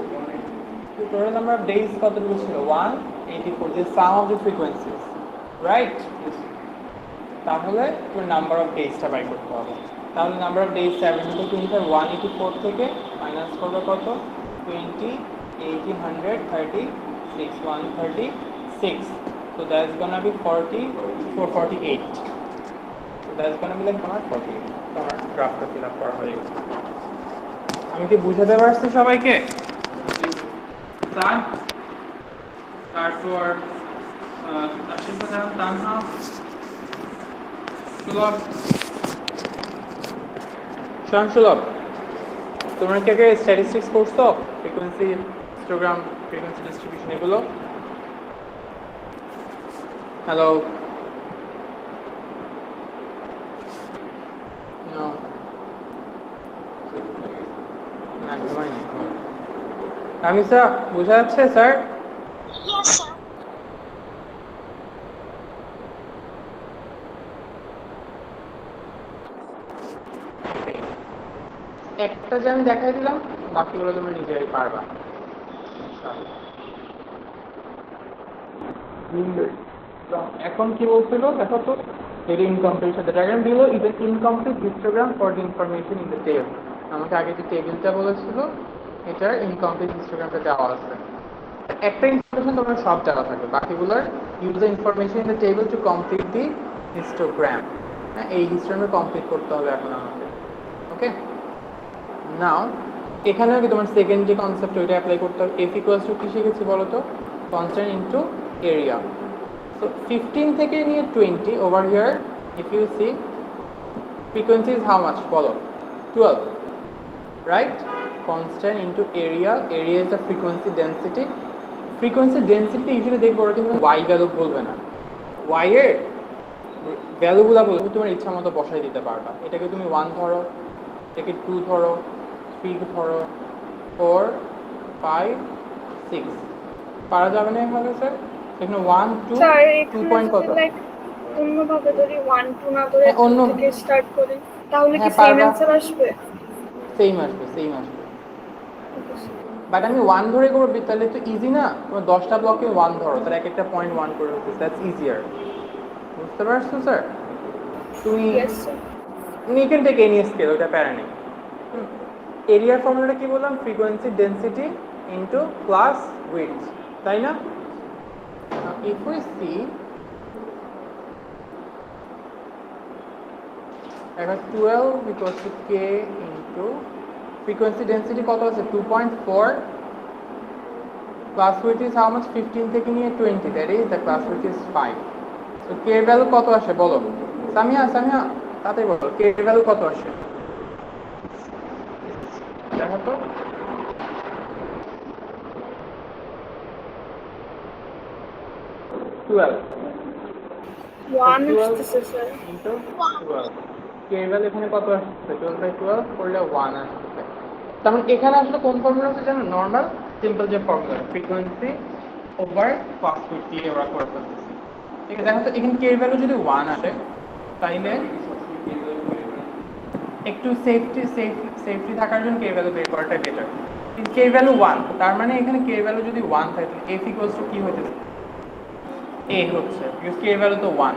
টোটাল নাম্বার অফ ডেজ কতটুকু ছিল 184, the sum of the frequencies, right? তাহলে তোমার নাম্বার অফ ডেজটা বাই করতে হবে। তাহলে নাম্বার অফ ডেজ 7 থেকে 25 184 থেকে মাইনাস করবে কত 20, 80, 100, 36, 136। So that's gonna be 48. So that's gonna be like 48. তোমার গ্রাফটা ফিল আপ করা হয়ে গেছে। আমি কি বুঝাতে পারছি সবাইকে? স্যার তারপর আশিস স্যার তানহা সুলভ সুলভ তোমরা কি আগে স্ট্যাটিস্টিক্স পড়ছো? ফ্রিকোয়েন্সি হিস্টোগ্রাম, ফ্রিকোয়েন্সি ডিস্ট্রিবিউশন এগুলো? হ্যালো আমি স্যার বোঝা যাচ্ছে স্যার? Yes, sir. একটা যে আমি দেখাই দিলাম বাকিগুলো তুমি নিজেরাই পারবা। এখন কি বলছিল দেখো তো, এর incomplete the diagram below is an incomplete histogram for the information in the table. আমাকে আগে যে টেবিলটা বলেছিল এটার ইনকমপ্লিট হিস্টোগ্রামটা দেওয়া আছে। একটা ইনফরমেশন তোমার সব দেওয়া থাকে, বাকিগুলোর use the information in the table to complete the histogram. হ্যাঁ, এই হিস্টোগ্রামে কমপ্লিট করতে হবে এখন আমাকে। ওকে, নাও এখানেও কি তোমার সেকেন্ড যে কনসেপ্ট ওইটা অ্যাপ্লাই করতে হবে। এফ ইকুয়ালস টু কি শিখেছি বলো তো, কনস্ট্যান্ট ইনটু এরিয়া। সো 15 থেকে নিয়ে 20 over here if you see frequency is how much বলো, 12, right? Constant into area, area is the frequency density. Frequency density usually দেখবো ওরা কিন্তু y ভ্যালু বলবে না, y এর ভ্যালুগুলো বলবে তোমার ইচ্ছা মতো বসাই দিতে পারবা। এটাকে তুমি 1 ধরো, এটাকে 2 ধরো, 3 ধরো, 4, 5, 6 পারা যাবে না এভাবে স্যার? এখানে 1 2 স্যার 2 পয়েন্ট কত? লাইক অন্যভাবে যদি 1 2 না ধরে হ্যাঁ, অন্য থেকে স্টার্ট করি তাহলে কি হ্যাঁ, সেম পারবা। অ্যানসার আসবে? সেম আসবে, সেম আসবে। বাট আমি 1 ধরে করবো তাহলে তো ইজি না, তোমার 10টা ব্লকে 1 ধরো, তাহলে এক একটা পয়েন্ট 1 করে রাখো, দ্যাটস ইজিয়ার। বুঝতে পারছো স্যার? তুমি ইয়েস স্যার। নিকেন থেকে এনি স্কেল, ওটা প্যারা নেই। এরিয়ার ফর্মুলাটা কি বললাম? Frequency density into plus width, তাই না? ইফ উই সি এখন 12 equals to k into frequency density কত আছে? 2.4 class width is how much? 15 থেকে নিয়ে 20, that is the class width is 5. So k এর ভ্যালু কত আসে বলো? সামিয়া তাড়াতাড়ি বলো, k এর ভ্যালু কত আসে? দেখো তো, 12 1 আসছে স্যার। into 12, k এর ভ্যালু এখানে কত আসছে? 12/12 করলে 1 আসছে। তার মানে এখানে আসলে কোন ফর্মুলা আছে জানো? নরমাল সিম্পল যে formula, frequency over class width দিয়ে ওরা করে ফেলতেছে। ঠিক আছে, দেখো তো এখানে k এর ভ্যালু যদি 1 আসে তাইলে একটু সেফটি থাকার জন্য k এর ভ্যালু বের করাটা বেটার। কিন্তু k এর ভ্যালু 1, তার মানে এখানে k এর ভ্যালু যদি 1 থাকে তাহলে f ইকুয়ালস টু কি হইতেছে? a হচ্ছে, বিকজ k এর ভ্যালু তো 1।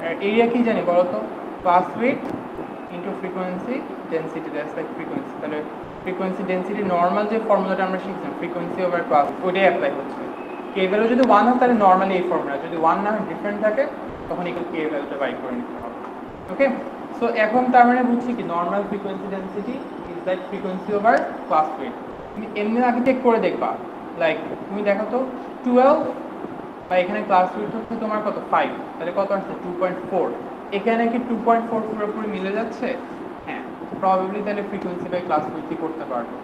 আর এরিয়া কি জানি বলো তো? Class width into frequency density, that's like frequency. তাহলে ফ্রিকোয়েন্সি ডেনসিটি নরমাল যে ফর্মুলাটা আমরা শিখছিলাম, ফ্রিকোয়েন্সি ওভার ক্লাস, ওইটাই অ্যাপ্লাই হচ্ছে। k এর ভ্যালু যদি 1 হয় তাহলে নরমালি এই ফর্মুলা, যদি 1 না হয় ডিফারেন্ট থাকে তখন এই k এর ভ্যালুটা বাই করে নিতে হবে। ওকে, সো এখন তার মানে বুঝছি কি normal frequency density is like frequency over class width. তুমি এমনি আগে চেক করে দেখবা, লাইক তুমি দেখো তো 12 বা এখানে ক্লাস উইডথ হচ্ছে তোমার কত? 5, তাহলে কত আসছে? 2.4। এখানে কি 2.4 পুরোপুরি মিলে যাচ্ছে? হ্যাঁ, প্রবাবলি তাহলে ফ্রিকোয়েন্সি বাই ক্লাস উইডথই করতে পারবো।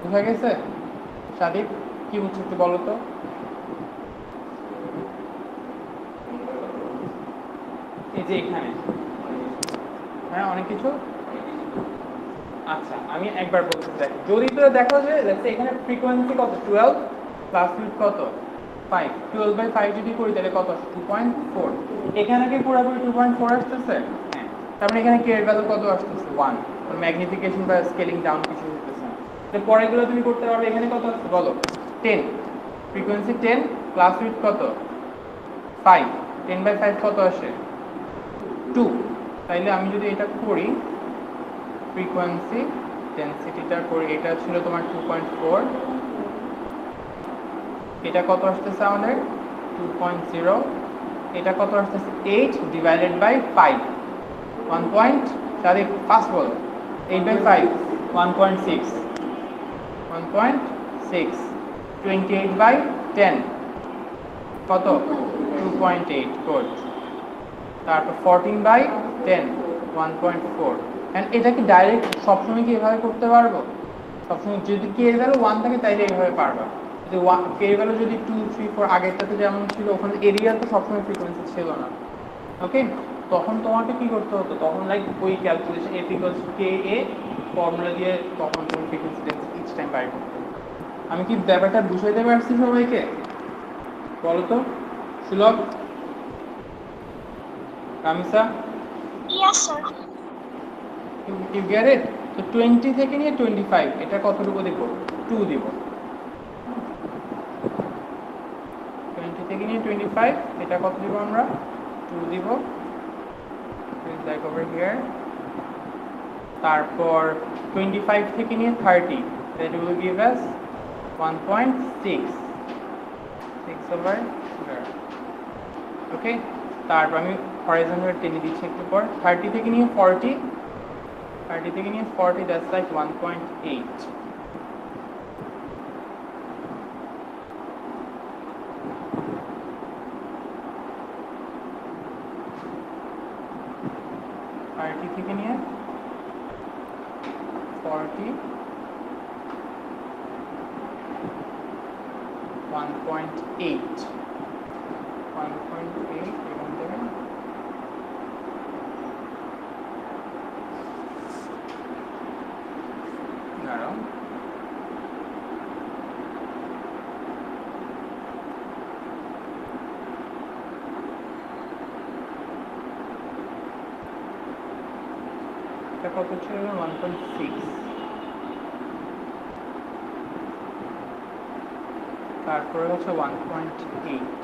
বুঝা গেছে? সাদিক কি বুঝছো একটু বলো তো? এই যে এখানে হ্যাঁ অনেক কিছু। আচ্ছা আমি একবার বলতে দেখো, যদি তো দেখো যে এখানে ফ্রিকোয়েন্সি কত? 12, ক্লাস উইডথ কত? 5, 12/5 যদি করি তাহলে কত আসছে? 2.4। এখানে কি পুরোপুরি 2.4 আসতেছে? হ্যাঁ, তার মানে এখানে k এর ভ্যালু কত আসতেছে? 1। ম্যাগনিফিকেশন বা স্কেলিং ডাউন কিছু হতেছে না। তাহলে পরেরগুলো তুমি করতে পারবে। এখানে কত আসছে বলো? 10, ফ্রিকোয়েন্সি 10, ক্লাস উইডথ কত? 5, 10/5 কত আসে? 2। তাইলে আমি যদি এটা করি, ফ্রিকোয়েন্সি ডেনসিটিটা করি, এটা ছিল তোমার 2.4, এটা কত আসতেছে আমাদের? 2.0, এটা কত আসতেছে? 8 ডিভাইডেড বাই 5, 1 পয়েন্ট, তাহলে ফার্স্ট বল 8/5 1.6, 1.6, 28/10 কত? 2.8, গুড। তারপর 14/10 1.4। এন্ড এটা কি ডাইরেক্ট সবসময় কি এভাবে করতে পারবো? সবসময় যদি k এর ভ্যালু 1 থাকে তাইলে এইভাবে পারবা। যদি k এর ভ্যালু যদি 2 3 4 আগেরটাতে যেমন ছিল, ওখানে এরিয়া তো সবসময় ফ্রিকোয়েন্সি ছিল না। ওকে, তখন তোমাকে কি করতে হতো? তখন লাইক ওই calculation f equals to ka formula দিয়ে তখন তুমি frequency density each time by করতে। আমি কি ব্যাপারটা বুঝাইতে পারছি সবাইকে? বলো তো সুলভ, Ramisa? Yes, sir. You get it? So 20 থেকে নিয়ে 25, এটা কতটুকু দিব? 2 দিব। 20 থেকে নিয়ে 25, এটা কত দিব আমরা? 2 দিব, like over here. তারপর 25 থেকে নিয়ে 30, that will give us 1.6 over here. Okay, তারপর আমি horizontal টেনে দিচ্ছি একটু পর। 30 থেকে নিয়ে 40, 30 থেকে নিয়ে 40, that's like 1.8. থেকে নিয়ে 40, 1.8, 1.8 এখান থেকে দাঁড়াও, কত ছিল? 1.6, তারপরে হচ্ছে 1.8,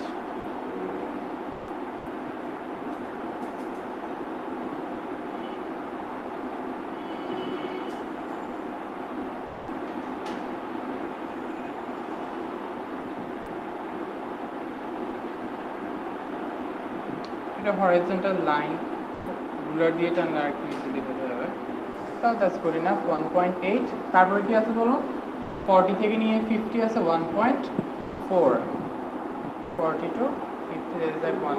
এটা হরাইজন্টাল লাইন রুলার দিয়ে টানলে আর কি ইজিলি বোঝা যাবে। তাহলে দ্যাটস গুড ইনাফ। 1.8, তারপরে কি আছে বলো? 40 থেকে নিয়ে 50 আছে 1.4, 40 to 50 that is like 1.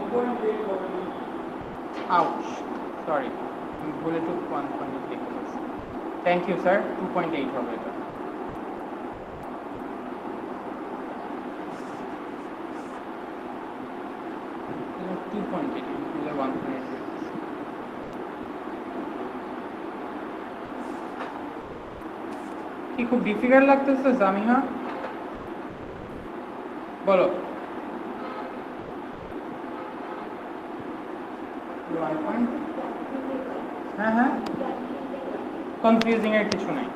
Ouch, sorry, আমি ভুলে টু 1.8 লিখে দিয়েছি। থ্যাংক ইউ স্যার, 2.8 হবে এটা। কি খুব ডিফিকাল্ট লাগতেছে জামিহা? বলো। হ্যাঁ হ্যাঁ, কনফিউজিং এর কিছু নাই,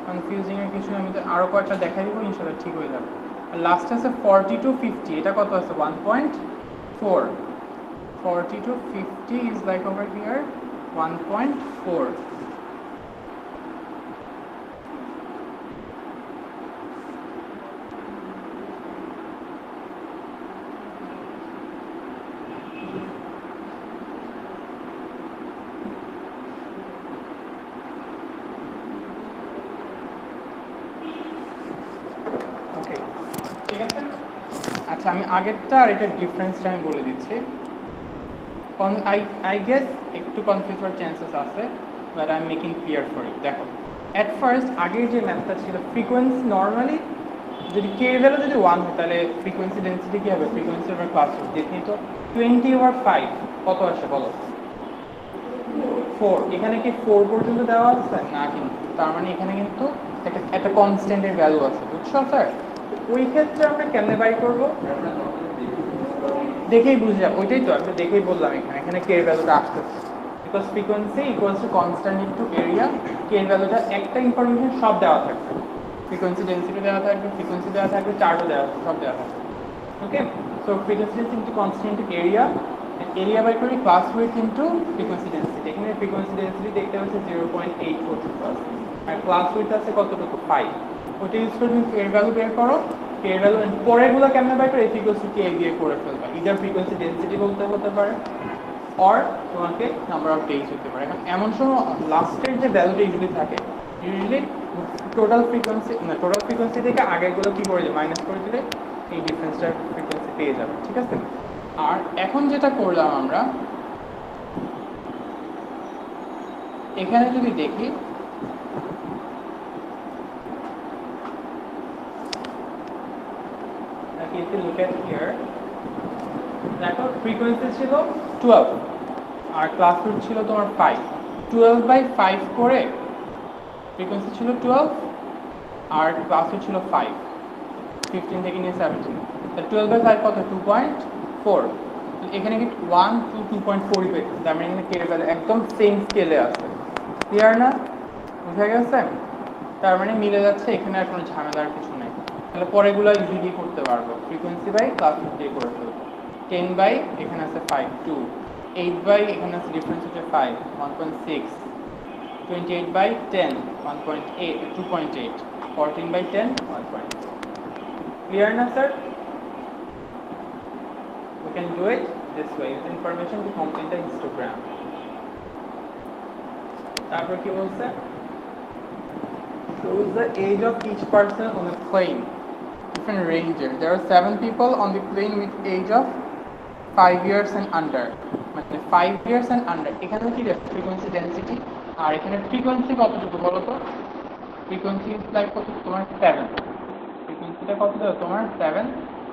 কনফিউজিং এর কিছু আমি আরো কয়েকটা দেখাই দিব, ইনশাআল্লাহ ঠিক হয়ে যাবে। আর লাস্ট আছে 40 to 50, এটা কত আছে? 1.4, 40 to 50 is like over here 1.4. আচ্ছা, আমি আগেরটা আর এটার ডিফারেন্সটা আমি বলে দিচ্ছি। I guess একটু কনফিউজ হওয়ার চান্সেস আছে, but I am making clear for it. দেখো, অ্যাট ফার্স্ট আগের যে ম্যাথটা ছিল ফ্রিকোয়েন্সি, নর্মালি যদি কে ভ্যালু যদি 1 হয় তাহলে ফ্রিকোয়েন্সি ডেন্সিটি কি হবে? Frequency over class root. দেখি তো 20/5 কত আসে বলো? 4। এখানে কি 4 পর্যন্ত দেওয়া আছে? না, কিন্তু তার মানে এখানে কিন্তু একটা কনস্ট্যান্টের ভ্যালু আছে, বুঝছো স্যার? ওই ক্ষেত্রে আমরা কেমনে বাই করবো? দেখেই বুঝে যাবো, ওইটাই তো আমি দেখেই বললাম এখানে কে এর ভ্যালুটা আসতেছে, because frequency equals to constant into area. K এর ভ্যালুটা একটা ইনফরমেশন সব দেওয়া থাকবে, ফ্রিকোয়েন্সি ডেন্সিটি দেওয়া থাকবে, ফ্রিকোয়েন্সি দেওয়া থাকবে, চার্টও দেওয়া থাকবে, সব দেওয়া থাকবে। Okay, so frequency density into constant into area, area by করি class width into frequency density. এখানে ফ্রিকোয়েন্সি ডেন্সিটি দেখতে হচ্ছে 0.8 আর ক্লাস উইথ আছে কতটুকু? 5। ওইটা ইউজ করে তুমি এর ভ্যালু বের করো। কে এর ভ্যালু পরেরগুলো কেমনে বাই করে? এফ ইকুয়ালস টু কে দিয়ে করে ফেলবা। ইদার ফ্রিকোয়েন্সি ডেন্সিটি বলতে হতে পারে, অর তোমাকে নাম্বার অফ ডেজ হতে পারে। এখন এমন সময় লাস্টের যে ভ্যালুটা ইউজুয়ালি থাকে, ইউজুয়ালি টোটাল ফ্রিকোয়েন্সি থেকে আগেরগুলো কি করে দিলে, মাইনাস করে দিলে এই ডিফারেন্সটার ফ্রিকোয়েন্সি পেয়ে যাবে, ঠিক আছে? আর এখন যেটা করলাম আমরা, এখানে যদি দেখি if you look at here, দেখো ফ্রিকোয়েন্সি ছিল 12 আর ক্লাস রুট ছিল তোমার 5। 12/5 করে ফ্রিকোয়েন্সি ছিল 12 আর ক্লাস রুট ছিল 5, 15 থেকে নিয়ে 17। তাহলে 12/5 কত? 2.4। এখানে কি 1 to 2.4 পেয়েছে, তার মানে এখানে কে এর ভ্যালু একদম সেম স্কেলে আছে। ক্লিয়ার না? বুঝা গেছে? তার মানে মিলে যাচ্ছে, এখানে আর কোনো ঝামেলার কিছু নেই। তাহলে পরেগুলো ইজিলি করতে পারবো। ফ্রিকোয়েন্সি বাই ক্লাস উইডথ দিয়ে করে ফেলবো। 10 বাই এখানে আছে 5 2, 8 বাই এখানে আছে ডিফারেন্স হচ্ছে 5 1.6, 28 by 10 1.8 2.8, 14 by 10 1.8. Clear na sir? We can do it this way. Use information to complete the histogram. তারপর কি বলছে? Shows the age of each person on a plane. Different ranges. There are 7 people on the plane with age of 5 years and under. মানে 5 years and under. এখানে কি frequency density আর এখানে frequency কতটুকু বলো তো? ফ্রিকোয়েন্সি ইজ লাইক কত তোমার 7। ফ্রিকোয়েন্সিটা কত দাও তোমার 7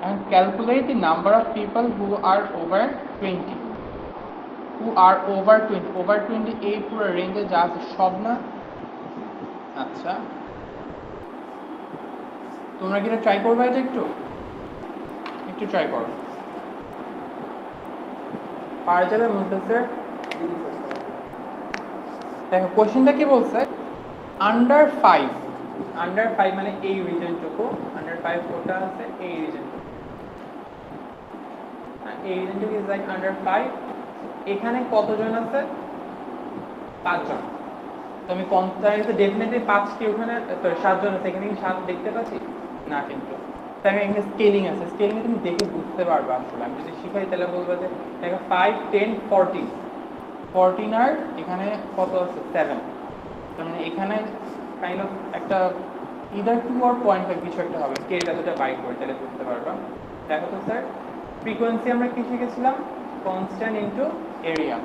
and calculate the number of people who are over 20. Who are over 20. Over 20 এই পুরো রেঞ্জে যা আছে সব না। আচ্ছা তোমরা কি এটা ট্রাই করবে এটা একটু ট্রাই করো। পারা যাবে বলতেছে দেখো কোশ্চেনটা কি বলছে আন্ডার 5 মানে এই রিজনটুকু আন্ডার 5 কোটা আছে এই রিজনটুকু এই রিজনটুকু ইজ লাইক আন্ডার 5 এখানে কতজন আছে 5 জন তো আমি কনস্ট্যান্টে ডেফিনেটলি 5 টি ওখানে 7 জন আছে এখানে কি 7 দেখতে পাচ্ছি না কিন্তু তাহলে এখানে স্কেলিং আছে স্কেলিং তুমি দেখে বুঝতে পারবে আসলে আমি যদি শিখাই তাহলে বলবো যে দেখো 5 10 40 14 আর এখানে কত আছে 7 তার মানে এখানে কাইন্ড অফ একটা ইদার 2 অর 0.5 কিছু একটা হবে কে এটা দুটো বাই করে তাহলে বুঝতে পারবা দেখো তো স্যার ফ্রিকোয়েন্সি আমরা কি শিখেছিলাম কনস্ট্যান্ট ইনটু এরিয়া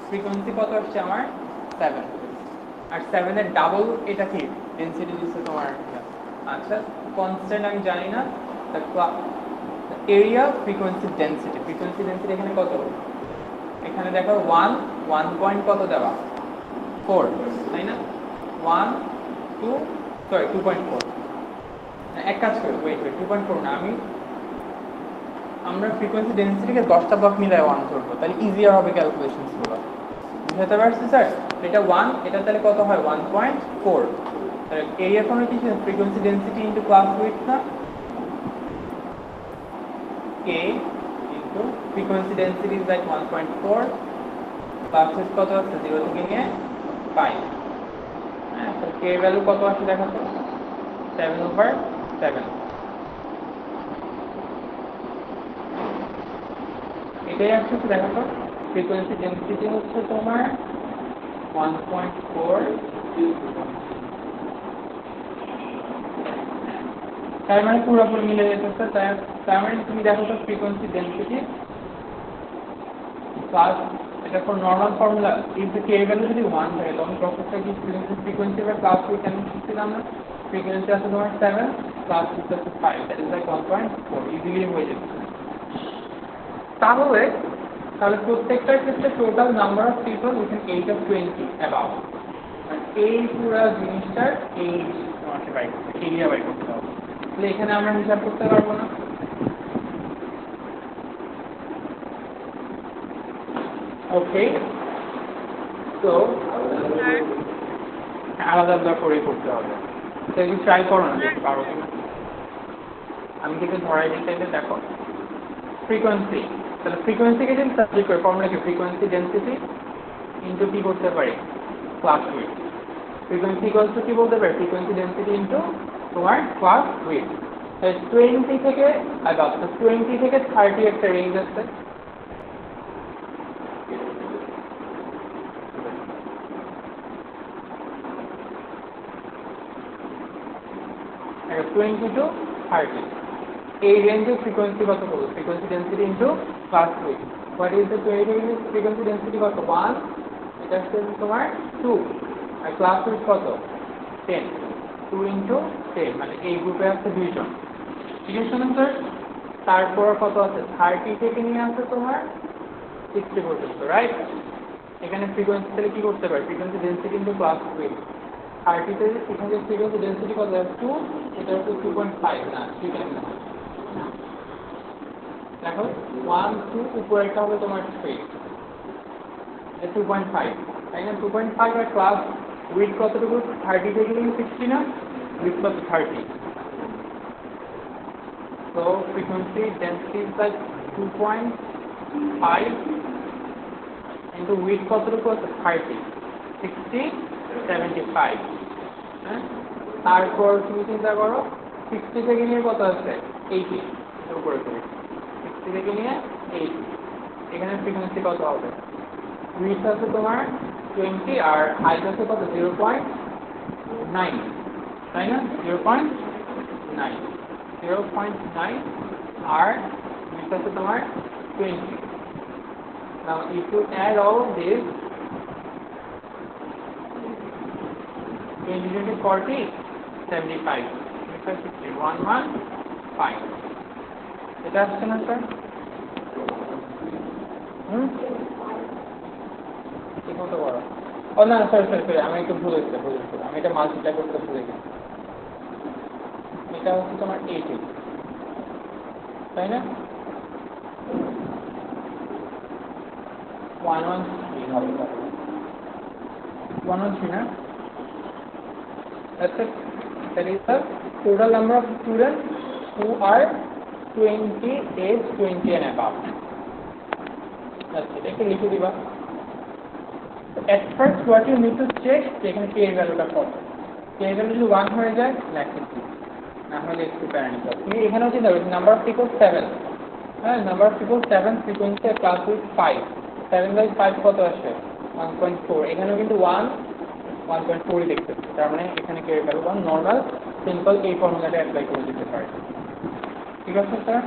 ফ্রিকোয়েন্সি কত আসছে আমার 7 আর 7 এর ডাবল এটা কি ডেনসিটি দিচ্ছে তোমার আচ্ছা কনস্ট্যান্ট আমি জানি না এরিয়া ফ্রিকোয়েন্সি ডেনসিটি এখানে কত এখানে দেখো 1 পয়েন্ট কত দেওয়া 4 তাই না 1 2 সরি 2.4 এক কাজ করি ওয়েট 2.4 না আমরা ফ্রিকোয়েন্সি ডেনসিটিকে 10টা ব্লক মিলায় 1 ধরবো তাহলে ইজিয়ার হবে ক্যালকুলেশনস গুলো বুঝতে পারছি স্যার এটা 1 এটা তাহলে কত হয় 1.4 তাহলে এরিয়া ফর্মে কি ছিল frequency density into class width না k into frequency density is like 1.4 class width কত আছে 0 থেকে নিয়ে 5 হ্যাঁ তো k ভ্যালু কত আসে দেখো তো 7/7 এটাই আসছে দেখো তো ফ্রিকোয়েন্সি ডেনসিটি হচ্ছে তোমার 1.4 তার মানে পুরোপুরি মিলে যেতেছে তার মানে তুমি দেখো তো ফ্রিকোয়েন্সি ডেনসিটি প্লাস এটা ফর নর্মাল ফর্মুলা কিন্তু কে ভ্যালু যদি 1 থাকে তখন প্রসেসটা কি ফ্রিকোয়েন্সি বা ক্লাস উইথ আমি শিখছিলাম না ফ্রিকোয়েন্সি আছে তোমার 7 ক্লাস উইথ আছে 5 দ্যাট ইজ লাইক 1.4 ইজিলি হয়ে যাবে তাহলে প্রত্যেকটার ক্ষেত্রে total number of people within age of 20 about এই পুরো জিনিসটার এইজ তোমাকে বাই করতে এরিয়া বাই করতে হবে তাহলে এখানে আমরা হিসাব করতে পারবো না ওকে তো আলাদা করে করতে হবে তো একটু ট্রাই করো না দেখতে পারো কিনা আমি কিছু ধরাই দিতে দেখো ফ্রিকোয়েন্সি তাহলে ফ্রিকোয়েন্সিকে যদি সাবজেক্ট করে ফর্মুলা কি ফ্রিকোয়েন্সি ডেনসিটি ইনটু কি করতে পারি class with frequency equals two কি বলতে পারি ফ্রিকোয়েন্সি ডেনসিটি ইনটু তোমার ক্লাস উইথ তাহলে 20 থেকে 20 থেকে 30 একটা রেঞ্জ আছে 20 to 30 এই রেঞ্জে ফ্রিকোয়েন্সি কত বলবো frequency density into class with what is the 20 frequency density কত 1 এটা হচ্ছে তোমার 2 আর ক্লাস উইথ কত 10 2 ইনটু 10 মানে এই গ্রুপে আছে 2 জন ঠিক আছে না স্যার তারপর কত আছে 30 থেকে নিয়ে আসে তোমার 60 পর্যন্ত রাইট এখানে ফ্রিকোয়েন্সি তাহলে কি করতে পারি frequency density into class with 30 তে এখানে ফ্রিকোয়েন্সি ডেনসিটি কত 2 এটা হচ্ছে 2.5 না ঠিক আছে দেখো 1 2 উপরে একটা হবে তোমার 3 এটা 2.5 তাই না 2.5 আর ক্লাস উইথ কতটুকু 30 থেকে 60 না উইথ কত 30 So frequency density is like 2.5 into width কতটুকু আছে 30 60 75 হ্যাঁ তারপর তুমি চিন্তা করো 60 থেকে নিয়ে কত আছে 80 এর উপরে করে 60 থেকে নিয়ে 80 এখানে ফ্রিকোয়েন্সি কত হবে width আছে তোমার 20 আর হাইট আছে কত 0.9 তাই না 0.9 আর width আছে তোমার 20 now if you add all of this 20 into 40 75 115 এটা আসছে না স্যার ঠিক মতো করো ও না সরি আমি একটু ভুল হয়েছে আমি এটা মাল্টিপ্লাই করতে ভুলে গেছি এটা হচ্ছে তোমার 80 তাই না 113 হবে 113 না that's it that is the total number of students who are 20 age 20 and above that's it একটু লিখে দিবা at first what you need to check এখানে k এর ভ্যালুটা কত k এর ভ্যালু যদি 1 হয়ে যায় লেখা না হলে একটু প্যারামিটার তুমি এখানেও চিন্তা করো নাম্বার অফ পিপল 7 হ্যাঁ number of people 7 frequency class width 5 7 by 5 কত আসে 1.4 এখানেও কিন্তু 1.4 দেখতে তার মানে এখানে কে ভ্যালু 1 নরমাল সিম্পল এই ফর্মুলাটা অ্যাপ্লাই করে দিতে পারে ঠিক আছে স্যার